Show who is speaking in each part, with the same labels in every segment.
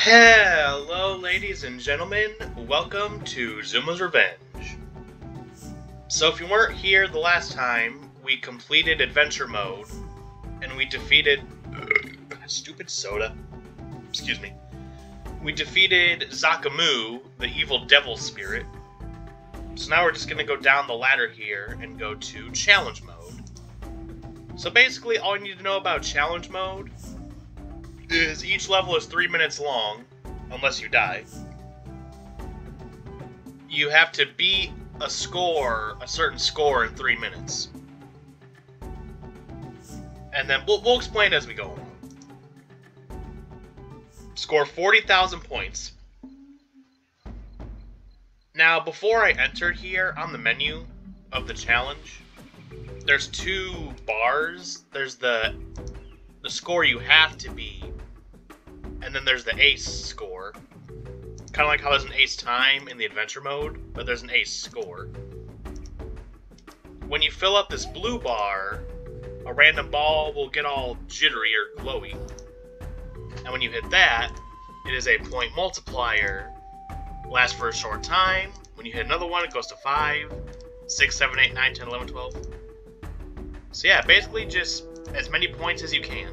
Speaker 1: Hello, ladies and gentlemen. Welcome to Zuma's Revenge. So if you weren't here the last time, we completed adventure mode, and we defeated... stupid soda. Excuse me. We defeated Zakamu, the evil devil spirit. So now we're just going to go down the ladder here and go to challenge mode. So basically, all you need to know about challenge mode is each level is 3 minutes long, unless you die. You have to beat a certain score in 3 minutes. And then we'll explain as we go along. Score 40,000 points. Now, before I entered here on the menu of the challenge, there's two bars. There's the score you have to beat, and then there's the ace score. Kind of like how there's an ace time in the adventure mode, but there's an ace score. When you fill up this blue bar, a random ball will get all jittery or glowy. And when you hit that, it is a point multiplier. Lasts for a short time. When you hit another one, it goes to 5, 6, 7, 8, 9, 10, 11, 12. So yeah, basically just as many points as you can.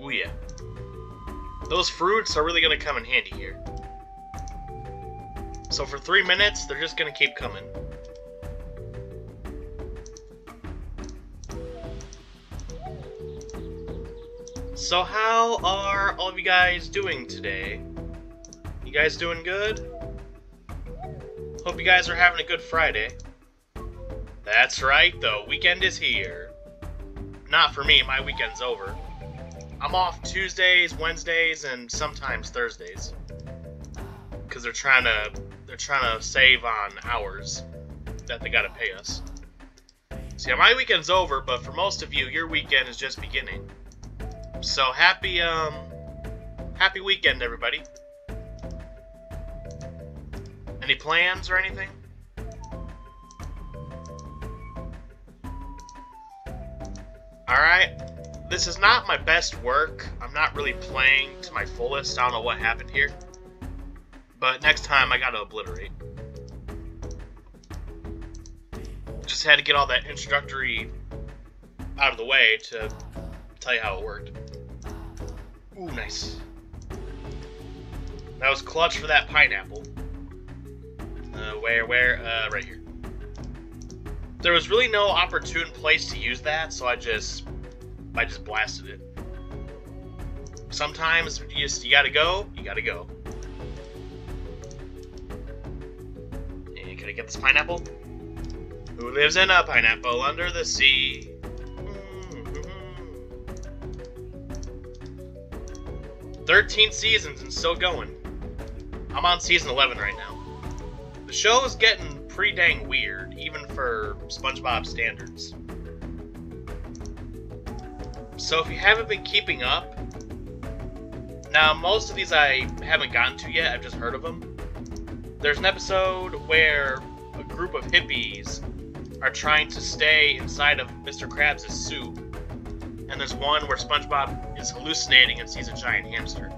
Speaker 1: Ooh yeah. Those fruits are really going to come in handy here. So for 3 minutes, they're just going to keep coming. So how are all of you guys doing today? You guys doing good? Hope you guys are having a good Friday. That's right, the weekend is here. Not for me, my weekend's over. I'm off Tuesdays, Wednesdays, and sometimes Thursdays. Because they're trying to save on hours that they gotta pay us. So yeah, my weekend's over, but for most of you, your weekend is just beginning. So happy weekend, everybody. Any plans or anything? Alright, this is not my best work. I'm not really playing to my fullest. I don't know what happened here. But next time I gotta obliterate. Just had to get all that introductory out of the way to tell you how it worked. Ooh, nice. That was clutch for that pineapple. Where? Right here. There was really no opportune place to use that, so I just blasted it. Sometimes you gotta go, you gotta go. And can I get this pineapple? Who lives in a pineapple under the sea? 13 seasons and still going. I'm on season 11 right now. The show is getting pretty dang weird, even for SpongeBob standards. So if you haven't been keeping up, now most of these I haven't gotten to yet, I've just heard of them. There's an episode where a group of hippies are trying to stay inside of Mr. Krabs' soup, and there's one where SpongeBob is hallucinating and sees a giant hamster.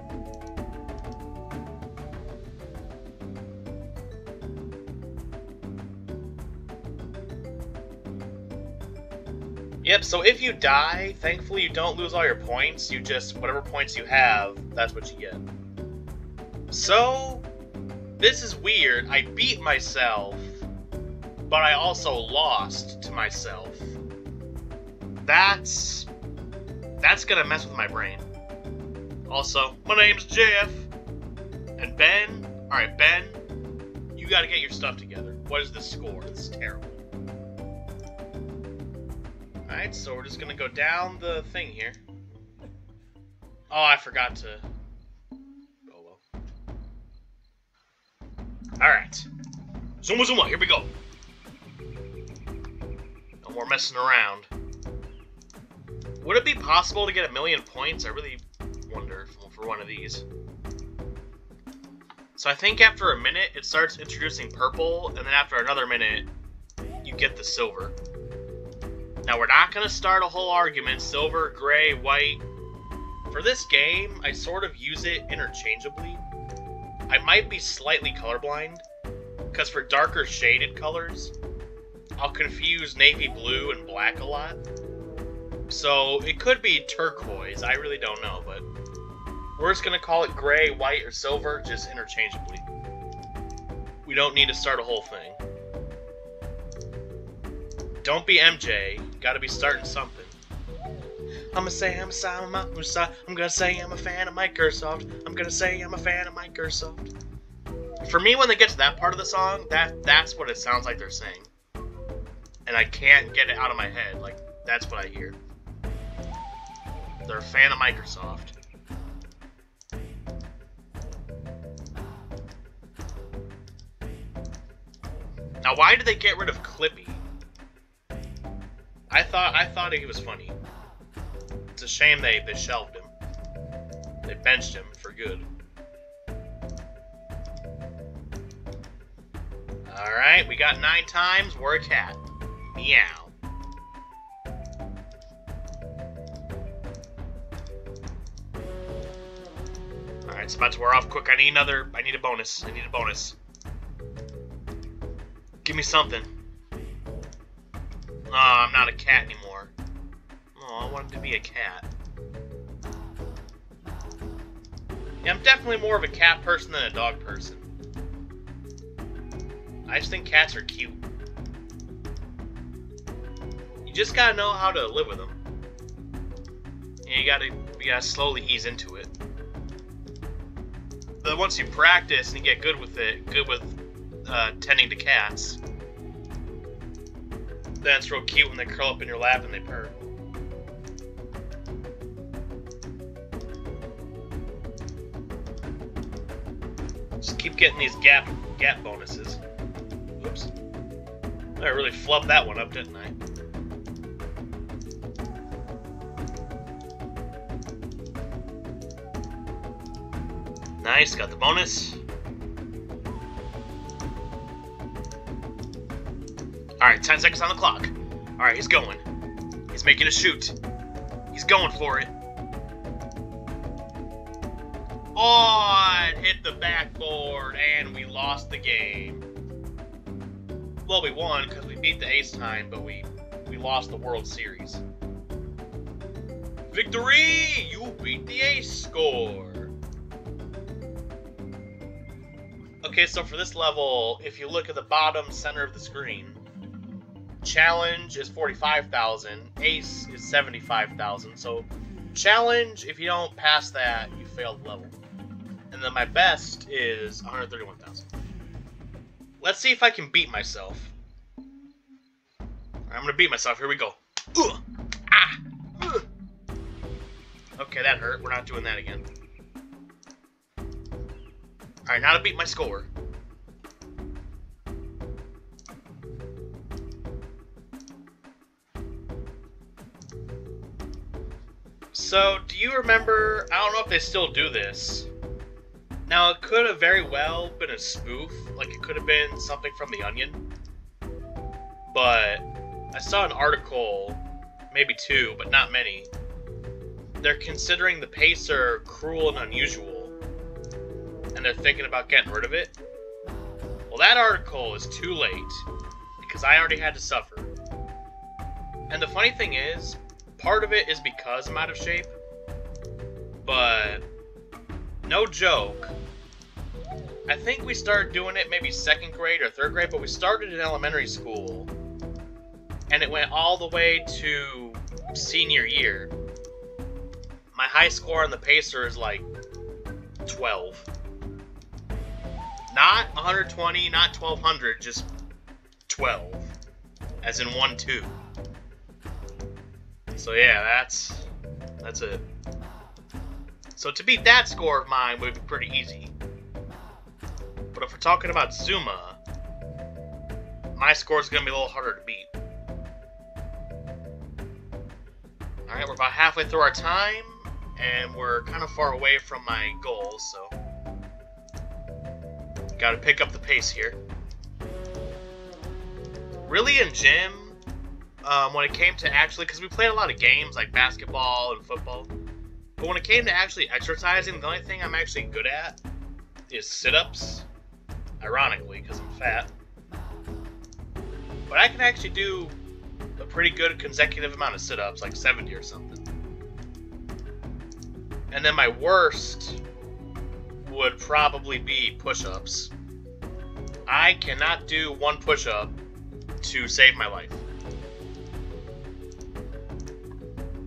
Speaker 1: Yep, so if you die, thankfully you don't lose all your points, you just, whatever points you have, that's what you get. So, this is weird. I beat myself, but I also lost to myself. That's gonna mess with my brain. Also, my name's Jeff. And Ben, alright Ben, you gotta get your stuff together. What is the score? This is terrible. Alright, so we're just gonna go down the thing here. Oh, I forgot to... Oh well. Alright. Zuma, here we go. No more messing around. Would it be possible to get 1,000,000 points? I really wonder for one of these. So I think after a minute, it starts introducing purple, and then after another minute, you get the silver. Now, we're not going to start a whole argument, silver, gray, white. For this game, I sort of use it interchangeably. I might be slightly colorblind, because for darker shaded colors, I'll confuse navy blue and black a lot. So it could be turquoise, I really don't know, but we're just going to call it gray, white, or silver, just interchangeably. We don't need to start a whole thing. Don't be MJ, you gotta be starting something. I'm gonna say I'm a fan of Musa. I'm gonna say I'm a fan of Microsoft. I'm gonna say I'm a fan of Microsoft. For me, when they get to that part of the song, that's what it sounds like they're saying. And I can't get it out of my head. Like, that's what I hear. They're a fan of Microsoft. Now, why did they get rid of Clippy? I thought he was funny. It's a shame they shelved him. They benched him for good. Alright, we got 9 times. We're a cat. Meow. Alright, it's about to wear off quick. I need a bonus. I need a bonus. Give me something. Oh, I'm not a cat anymore. Oh, I wanted to be a cat. Yeah, I'm definitely more of a cat person than a dog person. I just think cats are cute. You just gotta know how to live with them. And you gotta slowly ease into it. But once you practice and you get good with it, tending to cats, then it's real cute when they curl up in your lap and they purr. Just keep getting these gap bonuses. Oops. I really flubbed that one up, didn't I? Nice, got the bonus. Alright, 10 seconds on the clock. Alright, he's going. He's making a shoot. He's going for it. Oh, it hit the backboard, and we lost the game. Well, we won because we beat the ace time, but we lost the World Series. Victory! You beat the ace score. Okay, so for this level, if you look at the bottom center of the screen, challenge is 45,000, ace is 75,000. So challenge, if you don't pass that, you failed the level. And then my best is 131,000. Let's see if I can beat myself. I'm gonna beat myself. Here we go. Ah! Okay, that hurt. We're not doing that again. Alright, now to beat my score. So, do you remember, I don't know if they still do this. Now, it could have very well been a spoof, like it could have been something from The Onion. But I saw an article, maybe 2, but not many. They're considering the Pacer cruel and unusual, and they're thinking about getting rid of it. Well, that article is too late, because I already had to suffer. And the funny thing is, part of it is because I'm out of shape, but no joke, I think we started doing it maybe 2nd grade or 3rd grade, but we started in elementary school, and it went all the way to senior year. My high score on the Pacer is like 12. Not 120, not 1200, just 12. As in 1-2. So yeah, that's it. So to beat that score of mine would be pretty easy. But if we're talking about Zuma, my score is going to be a little harder to beat. Alright, we're about halfway through our time, and we're kind of far away from my goals, so gotta pick up the pace here. Really in gym, when it came to actually, because we played a lot of games like basketball and football, But when it came to actually exercising, the only thing I'm actually good at is sit-ups. Ironically, because I'm fat. But I can actually do a pretty good consecutive amount of sit-ups, like 70 or something. And then my worst would probably be push-ups. I cannot do one push-up to save my life.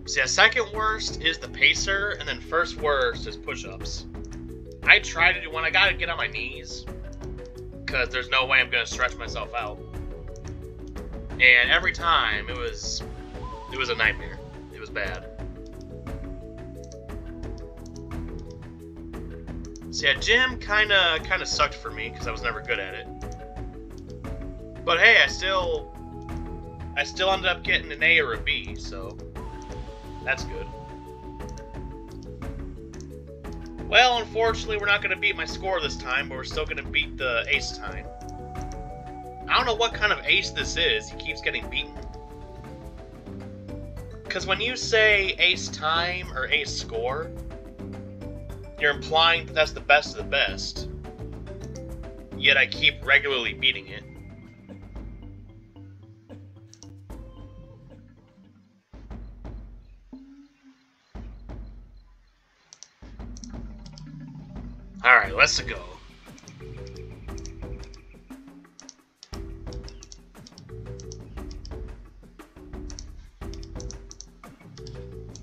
Speaker 1: See, a second worst is the pacer, and then first worst is push-ups. I try to do one. I gotta get on my knees, because there's no way I'm gonna stretch myself out. And every time, it was a nightmare. It was bad. See, yeah, gym kinda sucked for me, because I was never good at it. But hey, I still ended up getting an A or a B, so that's good. Well, unfortunately, we're not going to beat my score this time, but we're still going to beat the ace time. I don't know what kind of ace this is. He keeps getting beaten. Because when you say ace time or ace score, you're implying that that's the best of the best. Yet I keep regularly beating it. Alright, let's go.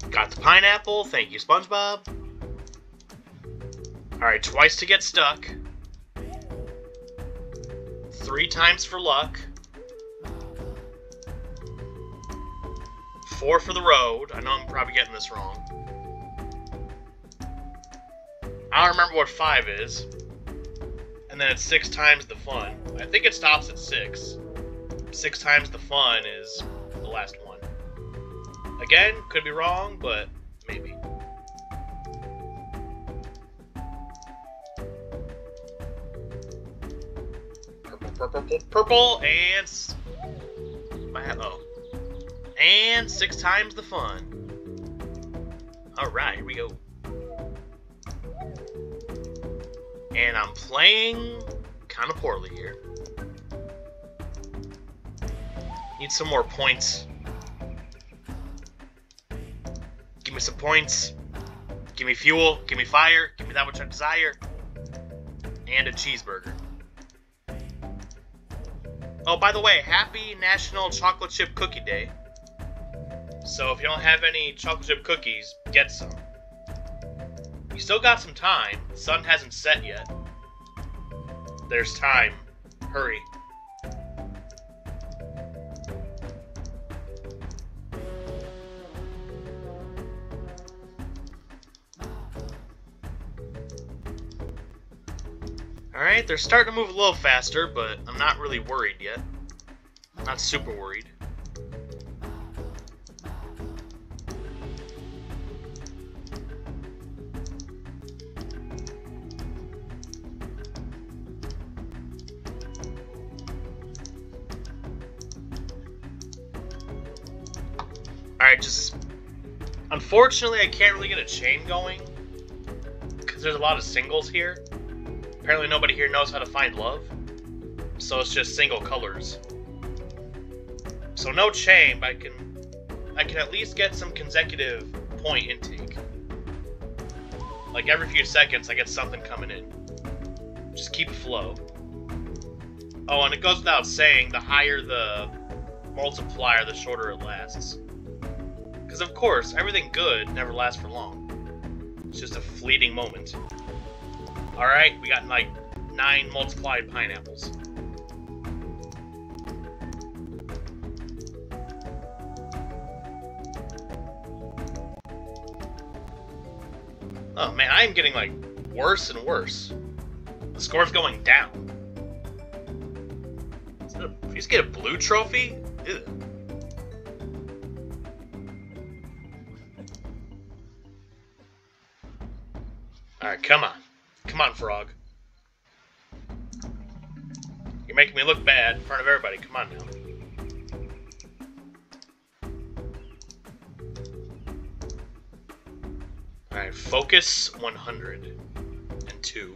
Speaker 1: Got the pineapple, thank you, SpongeBob. Alright, twice to get stuck. 3 times for luck. 4 for the road. I know I'm probably getting this wrong. I don't remember what 5 is. And then it's 6 times the fun. I think it stops at 6. 6 times the fun is the last one. Again, could be wrong, but maybe. Purple, and... And 6 times the fun. Alright, here we go. And I'm playing kind of poorly here. Need some more points. Give me some points. Give me fuel. Give me fire. Give me that which I desire. And a cheeseburger. Oh, by the way, happy National Chocolate Chip Cookie Day. So if you don't have any chocolate chip cookies, get some. You still got some time. The sun hasn't set yet. There's time. Hurry. Alright, they're starting to move a little faster, but I'm not really worried yet. Not super worried. Alright, just... Unfortunately, I can't really get a chain going, because there's a lot of singles here. Apparently nobody here knows how to find love, so it's just single colors. So no chain, but I can at least get some consecutive point intake. Like every few seconds I get something coming in. Just keep it flow. Oh, and it goes without saying, the higher the multiplier, the shorter it lasts. Because of course, everything good never lasts for long. It's just a fleeting moment. Alright, we got like 9 multiplied pineapples. Oh man, I am getting like worse and worse. The score's going down. Did you just get a blue trophy? Ew. Alright, come on. Come on, frog. You're making me look bad in front of everybody. Come on now. Alright, focus 102.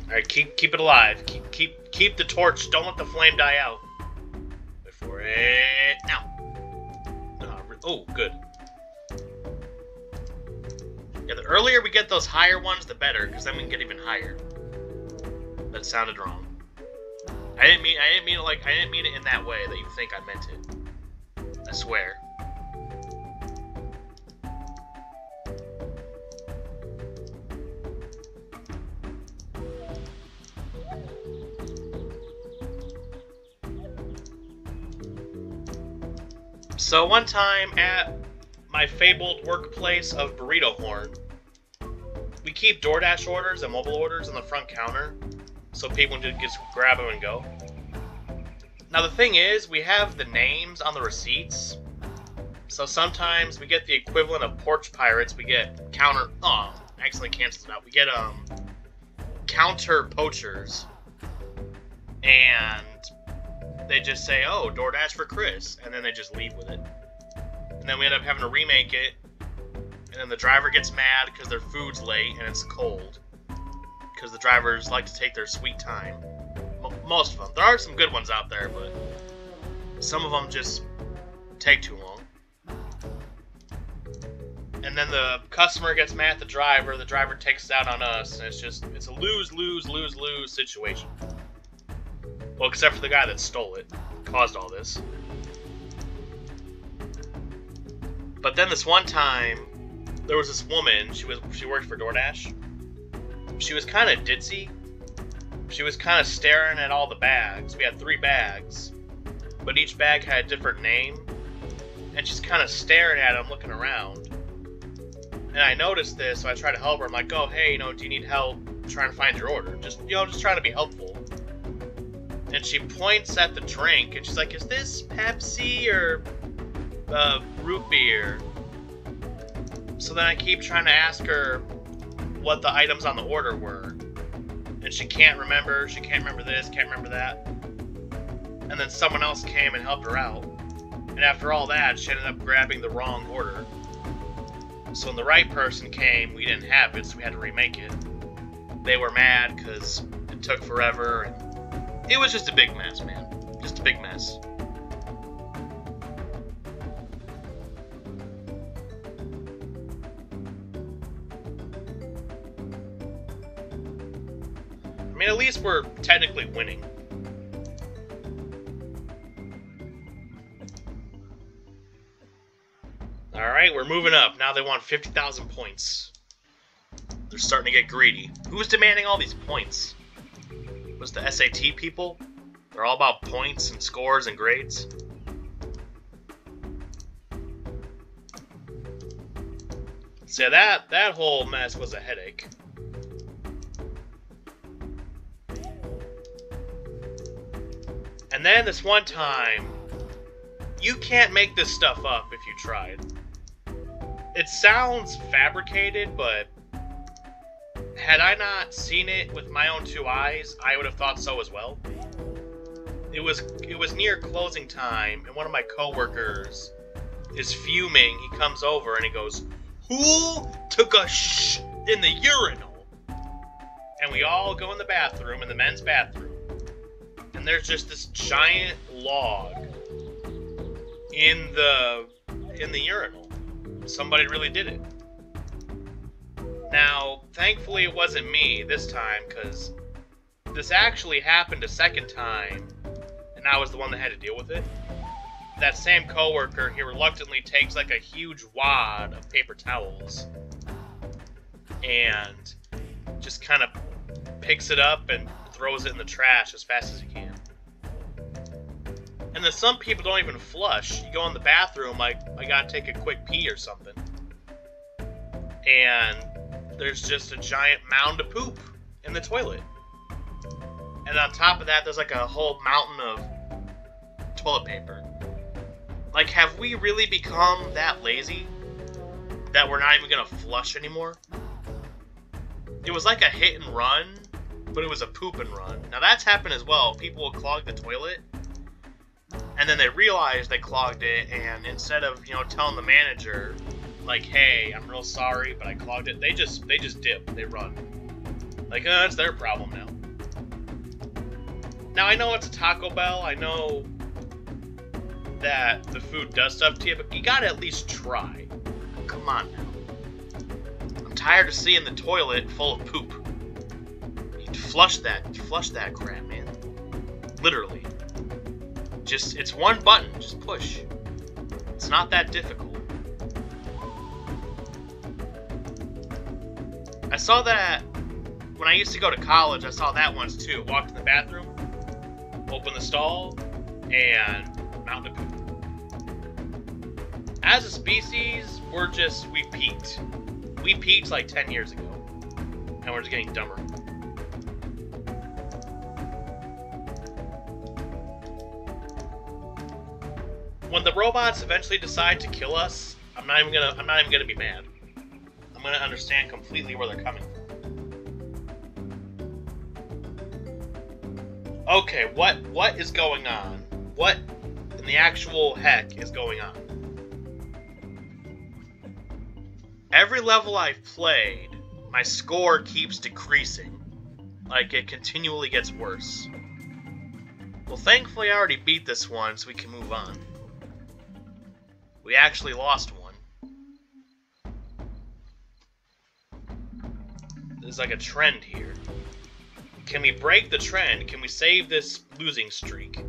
Speaker 1: Alright, keep it alive. Keep the torch. Don't let the flame die out. Wait for it. Now. Oh, good. Yeah, the earlier we get those higher ones, the better, because then we can get even higher. That sounded wrong. I didn't mean it in that way that you think I meant it. I swear. So one time at my fabled workplace of Burrito Horn, we keep DoorDash orders and mobile orders on the front counter, so people can just grab them and go. Now the thing is, we have the names on the receipts, so sometimes we get the equivalent of porch pirates. We get counter. Oh, I accidentally canceled it out. We get counter poachers, and they just say, "Oh, DoorDash for Chris," and then they just leave with it. And then we end up having to remake it, and then the driver gets mad because their food's late and it's cold. Because the drivers like to take their sweet time. Most of them. There are some good ones out there, but some of them just take too long. And then the customer gets mad at the driver takes it out on us, and it's a lose-lose-lose-lose situation. Well, except for the guy that stole it, caused all this. But then this one time, there was this woman, she worked for DoorDash. She was kind of ditzy. She was kind of staring at all the bags. We had 3 bags, but each bag had a different name. And she's kind of staring at them, looking around. And I noticed this, so I tried to help her. I'm like, oh, hey, do you need help trying to find your order? Just trying to be helpful. And she points at the drink, and she's like, is this Pepsi or root beer? So then I keep trying to ask her what the items on the order were. And she can't remember this, can't remember that. And then someone else came and helped her out. And after all that, she ended up grabbing the wrong order. So when the right person came, we didn't have it, so we had to remake it. They were mad because it took forever, and it was just a big mess, man. Just a big mess. I mean, at least we're technically winning. Alright, we're moving up. Now they want 50,000 points. They're starting to get greedy. Who's demanding all these points? Was the SAT people? They're all about points and scores and grades. So yeah, that whole mess was a headache. And then this one time, you can't make this stuff up if you tried. It sounds fabricated, but had I not seen it with my own 2 eyes, I would have thought so as well. It was near closing time, and one of my coworkers is fuming. He comes over and he goes, "Who took a shh in the urinal?" And we all go in the bathroom, in the men's bathroom. And there's just this giant log in the urinal. Somebody really did it. Now, thankfully it wasn't me this time, because this actually happened a second time, and I was the one that had to deal with it. That same coworker, he reluctantly takes like a huge wad of paper towels and just kind of picks it up and throws it in the trash as fast as he can. And then some people don't even flush. You go in the bathroom, like, I gotta take a quick pee or something. And there's just a giant mound of poop in the toilet. And on top of that, there's like a whole mountain of toilet paper. Like, have we really become that lazy that we're not even gonna flush anymore? It was like a hit and run, but it was a poop and run. Now that's happened as well. People will clog the toilet, And then they realized they clogged it, and instead of, you know, telling the manager, like, hey, I'm real sorry, but I clogged it, they just dip, they run. Like, that's their problem now. Now, I know it's a Taco Bell, I know that the food does stuff to you, but you gotta at least try. Come on now. I'm tired of seeing the toilet full of poop. You flush that crap, man. Literally. Just, it's one button, just push. It's not that difficult. I saw that when I used to go to college, I saw that once too. Walked in the bathroom, open the stall, and mountain of poop. As a species, we peaked. We peaked like 10 years ago. And we're just getting dumber. When the robots eventually decide to kill us, I'm not even gonna be mad. I'm gonna understand completely where they're coming from. Okay, what is going on? What in the actual heck is going on? Every level I've played, my score keeps decreasing. Like, it continually gets worse. Well, thankfully I already beat this one, so we can move on. We actually lost one. There's like a trend here. Can we break the trend? Can we save this losing streak?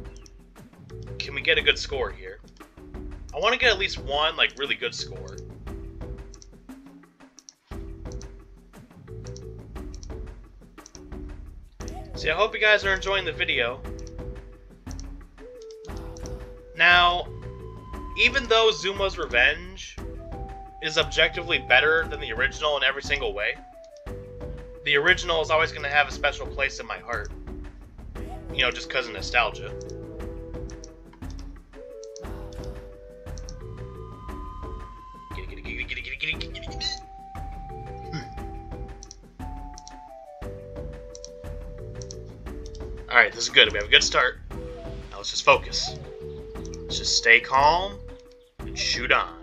Speaker 1: Can we get a good score here? I want to get at least one, like, really good score. See, I hope you guys are enjoying the video. Now, even though Zuma's Revenge is objectively better than the original in every single way, the original is always going to have a special place in my heart. You know, just because of nostalgia. Alright, this is good. We have a good start. Now let's just focus. Let's just stay calm and shoot on.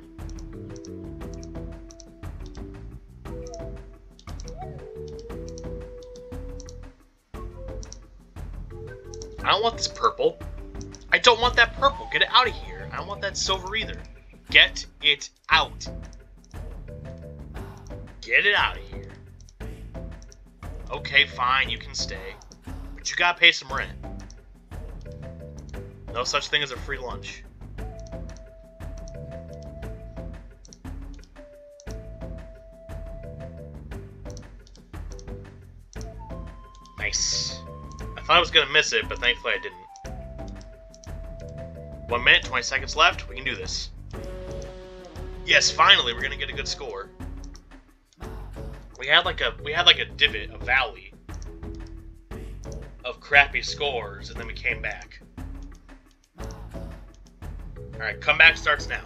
Speaker 1: I don't want this purple. I don't want that purple. Get it out of here. I don't want that silver either. Get it out. Get it out of here. Okay, fine, you can stay. But you gotta pay some rent. No such thing as a free lunch. Nice. I thought I was gonna miss it, but thankfully I didn't. 1 minute, 20 seconds left. We can do this. Yes, finally, we're gonna get a good score. We had like a divot, a valley of crappy scores, and then we came back. Alright, comeback starts now.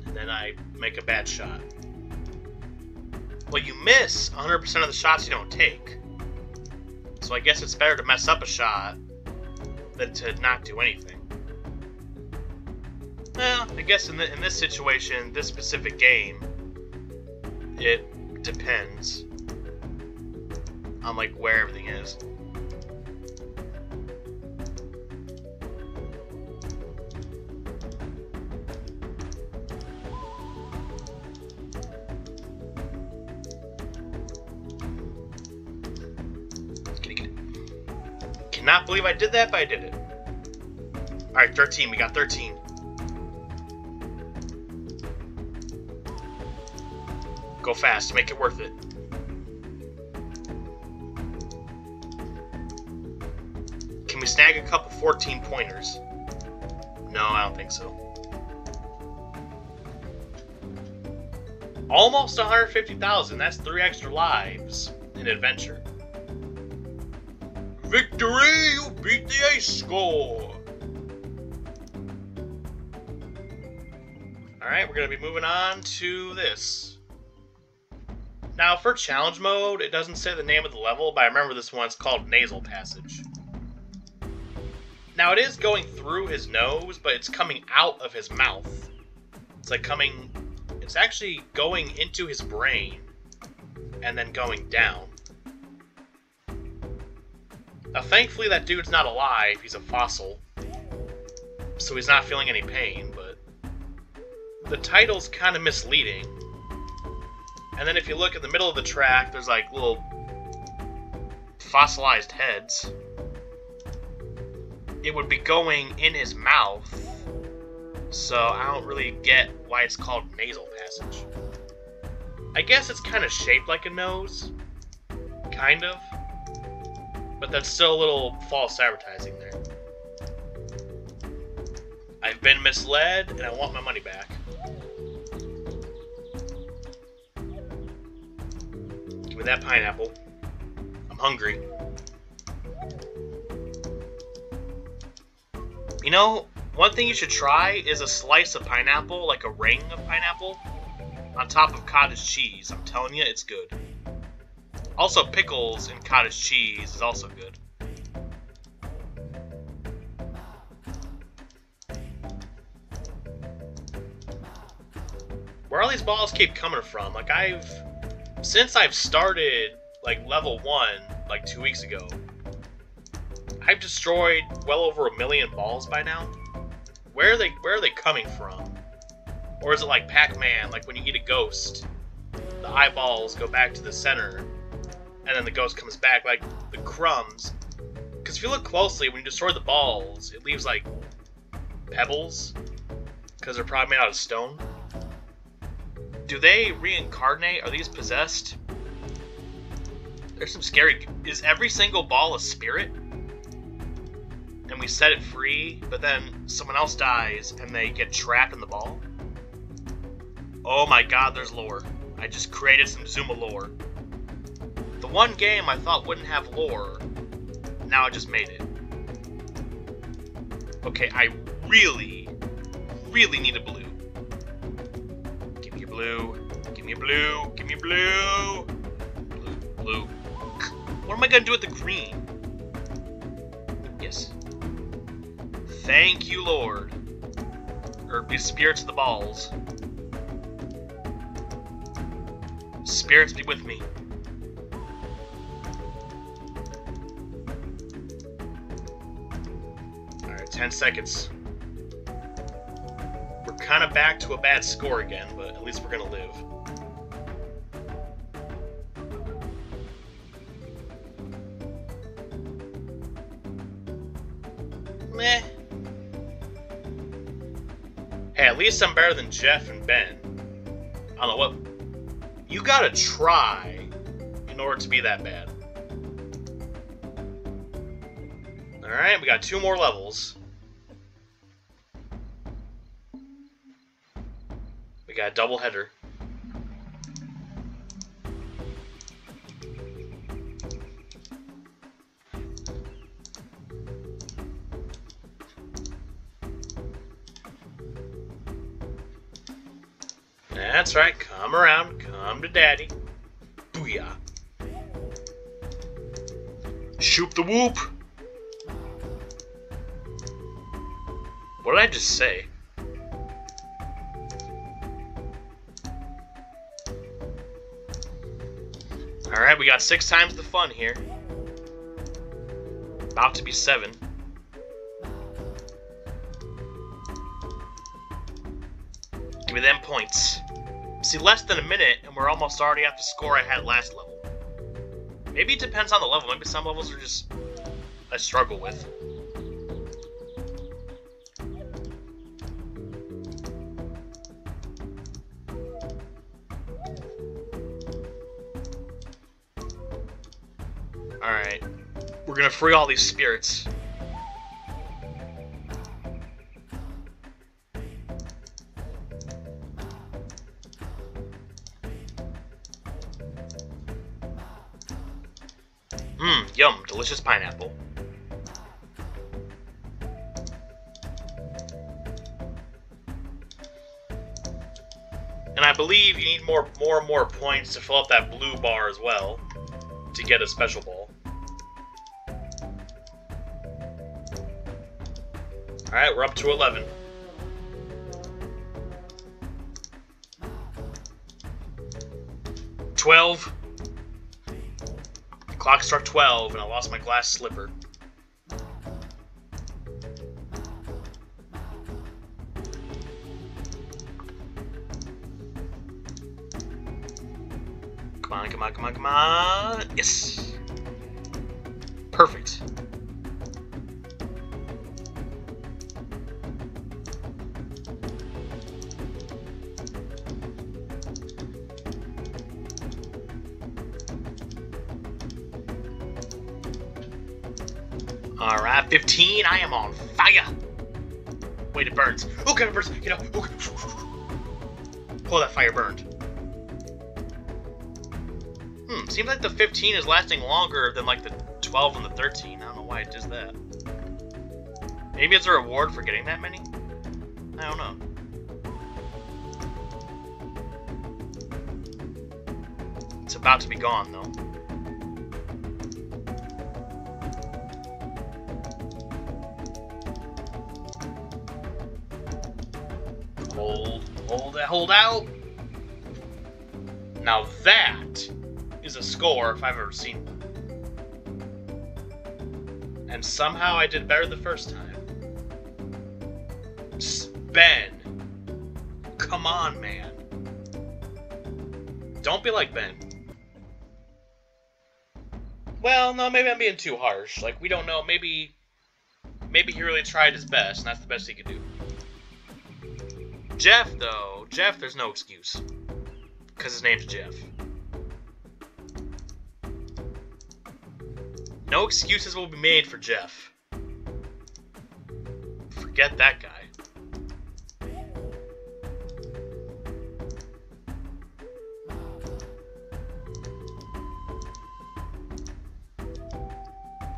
Speaker 1: And then I make a bad shot. Well, you miss 100% of the shots you don't take. So I guess it's better to mess up a shot than to not do anything. Well, I guess in this situation, this specific game, it depends on, like, where everything is. Cannot believe I did that, but I did it. Alright, 13. We got 13. Go fast. Make it worth it. Can we snag a couple 14-pointers? No, I don't think so. Almost 150,000. That's 3 extra lives in adventure. Victory! You beat the ace score! Alright, we're going to be moving on to this. Now, for challenge mode, it doesn't say the name of the level, but I remember this one. It's called Nasal Passage. Now it is going through his nose, but it's coming out of his mouth. It's like coming... It's actually going into his brain and then going down. Now thankfully that dude's not alive, he's a fossil. So he's not feeling any pain, but... The title's kind of misleading. And then if you look in the middle of the track, there's like little fossilized heads. It would be going in his mouth, so I don't really get why it's called nasal passage. I guess it's kind of shaped like a nose, kind of, but that's still a little false advertising there. I've been misled, and I want my money back. Give me that pineapple. I'm hungry. You know, one thing you should try is a slice of pineapple, like a ring of pineapple, on top of cottage cheese. I'm telling you, it's good. Also, pickles and cottage cheese is also good. Where all these balls keep coming from? Like, since I've started, like, level 1, like, 2 weeks ago, I've destroyed well over 1 million balls by now. Where are they coming from? Or is it like Pac-Man, like when you eat a ghost, the eyeballs go back to the center, and then the ghost comes back, like the crumbs. Because if you look closely, when you destroy the balls, it leaves like pebbles, because they're probably made out of stone. Do they reincarnate? Are these possessed? There's some scary... Is every single ball a spirit? And we set it free, but then someone else dies and they get trapped in the ball? Oh my god, there's lore. I just created some Zuma lore. The one game I thought wouldn't have lore, now I just made it. Okay, I really, really need a blue. Give me a blue. Give me a blue. Give me a blue. Blue. Blue. What am I gonna do with the green? Yes. Thank you, Lord. Or be spirits of the balls. Spirits be with me. Alright, 10 seconds. We're kind of back to a bad score again, but at least we're gonna live. Meh. Hey, at least I'm better than Jeff and Ben. I don't know what... You gotta try in order to be that bad. Alright, we got 2 more levels. We got a double header. That's right, come around, come to daddy. Booyah. Shoop the whoop. What did I just say? Alright, we got 6 times the fun here. About to be 7. Give me them points. See, less than a minute, and we're almost already at the score I had last level. Maybe it depends on the level. Maybe some levels are just... I struggle with. Alright. We're gonna free all these spirits. Yum, delicious pineapple. And I believe you need more and more points to fill up that blue bar as well, to get a special ball. Alright, we're up to 11. $12. The clock struck 12, and I lost my glass slipper. Come on, come on, come on, come on. Yes. Perfect. Alright, 15. I am on fire. Wait, it burns. Okay, it burns. Get up. Okay. Oh, that fire burned. Seems like the 15 is lasting longer than like the 12 and the 13. I don't know why it does that. Maybe it's a reward for getting that many? I don't know. It's about to be gone though. Hold out. Now that is a score if I've ever seen one. And somehow I did better the first time. Ben. Come on, man. Don't be like Ben. Well, no, maybe I'm being too harsh. Like, we don't know. Maybe he really tried his best, and that's the best he could do. Jeff, though. Jeff, there's no excuse. Because his name's Jeff. No excuses will be made for Jeff. Forget that guy.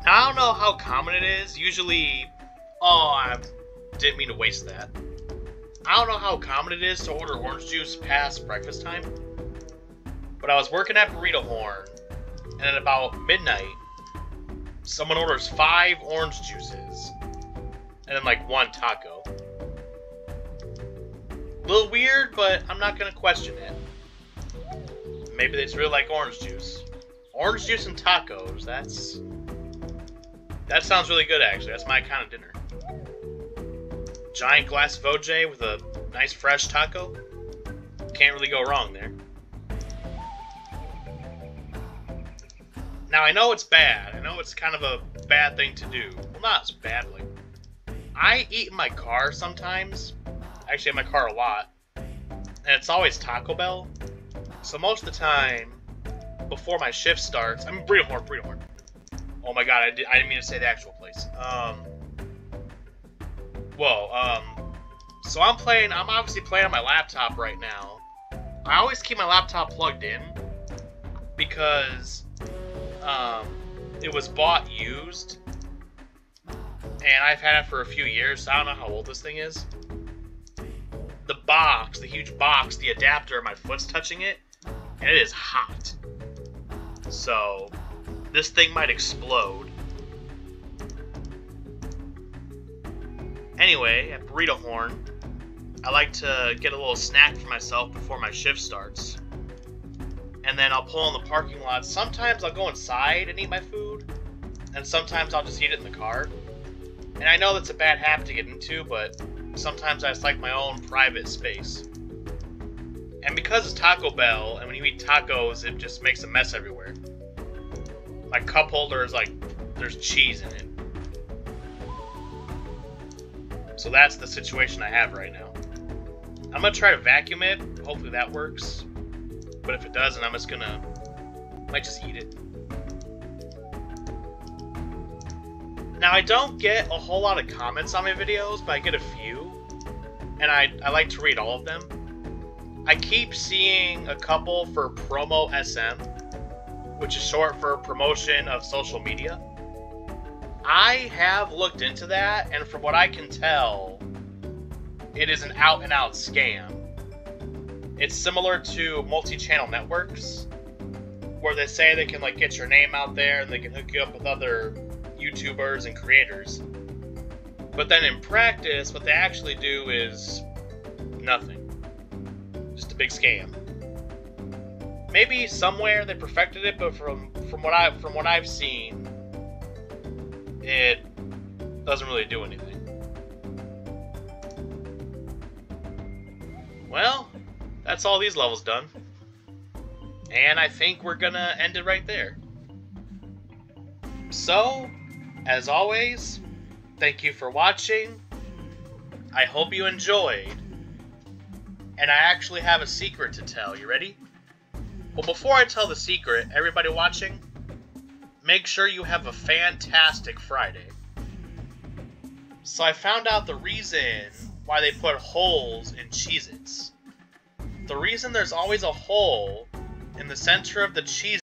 Speaker 1: I don't know how common it is. Usually... Oh, I didn't mean to waste that. I don't know how common it is to order orange juice past breakfast time. But I was working at Burrito Horn, and at about midnight, someone orders 5 orange juices, and then like 1 taco. A little weird, but I'm not gonna question it. Maybe they just really like orange juice. Orange juice and tacos, that sounds really good actually. That's my kind of dinner. Giant glass of OJ with a nice fresh taco. Can't really go wrong there. Now, I know it's bad. I know it's kind of a bad thing to do. Well, not as bad, like... I eat in my car sometimes. Actually, in my car a lot. And it's always Taco Bell. So most of the time, before my shift starts... I'm Burrito Horn. Oh my god, I didn't mean to say the actual place. So I'm obviously playing on my laptop right now. I always keep my laptop plugged in. Because... it was bought used, and I've had it for a few years, so I don't know how old this thing is. The box, the huge box, the adapter, my foot's touching it, and it is hot. So, this thing might explode. Anyway, at Burrito Horn, I like to get a little snack for myself before my shift starts. And then I'll pull in the parking lot. Sometimes I'll go inside and eat my food. And sometimes I'll just eat it in the car. And I know that's a bad habit to get into, but sometimes I just like my own private space. And because it's Taco Bell, and when you eat tacos, it just makes a mess everywhere. My cup holder is like, there's cheese in it. So that's the situation I have right now. I'm gonna try to vacuum it. Hopefully that works. But if it doesn't, I'm just gonna... might just eat it. Now, I don't get a whole lot of comments on my videos, but I get a few. And I like to read all of them. I keep seeing a couple for Promo SM, which is short for Promotion of Social Media. I have looked into that, and from what I can tell, it is an out-and-out scam. It's similar to multi-channel networks, where they say they can like get your name out there and they can hook you up with other YouTubers and creators. But then in practice, what they actually do is nothing. Just a big scam. Maybe somewhere they perfected it, but from what I've seen, it doesn't really do anything. Well, that's all these levels done. And I think we're gonna end it right there. So, as always, thank you for watching. I hope you enjoyed. And I actually have a secret to tell. You ready? Well, before I tell the secret, everybody watching, make sure you have a fantastic Friday. So I found out the reason why they put holes in Cheez-Its. The reason there's always a hole in the center of the Cheez